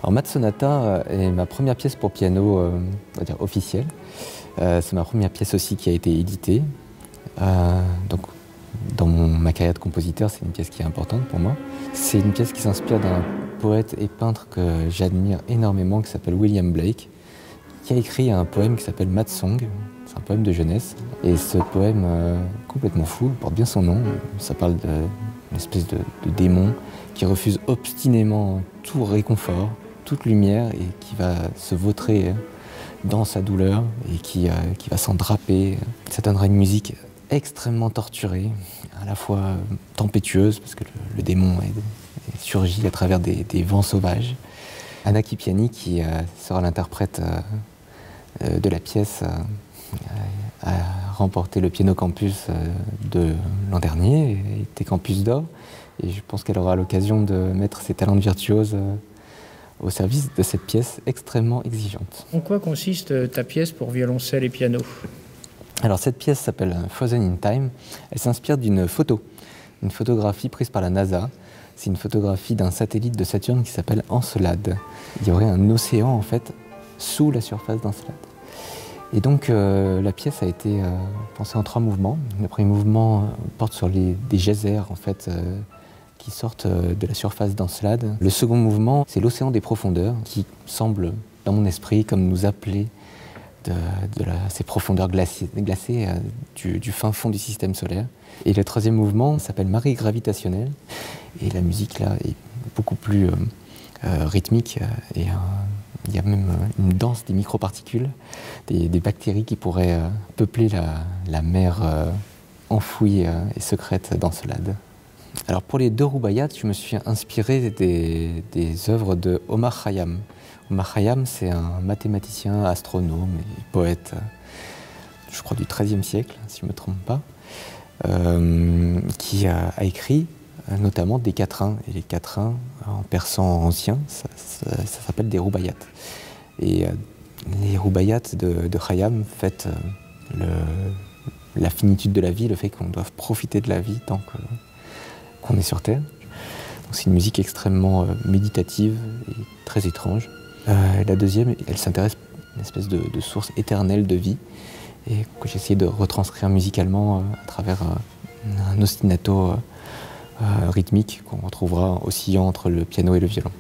Alors Mats Sonata est ma première pièce pour piano, on va dire officielle. C'est ma première pièce aussi qui a été éditée. Donc dans ma carrière de compositeur, c'est une pièce qui est importante pour moi. C'est une pièce qui s'inspire d'un poète et peintre que j'admire énormément, qui s'appelle William Blake, qui a écrit un poème qui s'appelle Mad Song. C'est un poème de jeunesse. Et ce poème complètement fou, porte bien son nom. Ça parle d'une espèce de démon qui refuse obstinément tout réconfort, toute lumière, et qui va se vautrer dans sa douleur et qui va s'en draper. Ça donnera une musique extrêmement torturée, à la fois tempétueuse, parce que le démon surgit à travers des vents sauvages. Anna Kipiani, qui sera l'interprète de la pièce, a remporté le Piano Campus de l'an dernier, et était Campus d'or. Et je pense qu'elle aura l'occasion de mettre ses talents de virtuose au service de cette pièce extrêmement exigeante. En quoi consiste ta pièce pour violoncelle et piano ? Alors cette pièce s'appelle Frozen in Time. Elle s'inspire d'une photo, une photographie prise par la NASA. C'est une photographie d'un satellite de Saturne qui s'appelle Encelade. Il y aurait un océan en fait sous la surface d'Encelade. Et donc la pièce a été pensée en 3 mouvements. Le premier mouvement porte sur des geysers en fait qui sortent de la surface d'Encelade. Le second mouvement, c'est l'océan des profondeurs qui semble, dans mon esprit, comme nous appeler ces profondeurs glacées du fin fond du système solaire. Et le troisième mouvement s'appelle marée gravitationnelle. Et la musique là est beaucoup plus rythmique. Et il y a même une danse des microparticules, des bactéries qui pourraient peupler la mer enfouie et secrète d'Encelade. Alors pour les 2 rubaiyats, je me suis inspiré des œuvres de Omar Khayyam. Omar Khayyam, c'est un mathématicien, astronome et poète, je crois du XIIIe siècle, si je ne me trompe pas, qui a écrit notamment des quatrains. Et les quatrains, en persan ancien, ça s'appelle des rubaiyats. Et les rubaiyats de Khayyam fêtent la finitude de la vie, le fait qu'on doit profiter de la vie tant qu'on est sur Terre. C'est une musique extrêmement méditative et très étrange. La deuxième, elle s'intéresse à une espèce de source éternelle de vie et que j'ai essayé de retranscrire musicalement à travers un ostinato rythmique qu'on retrouvera oscillant entre le piano et le violon.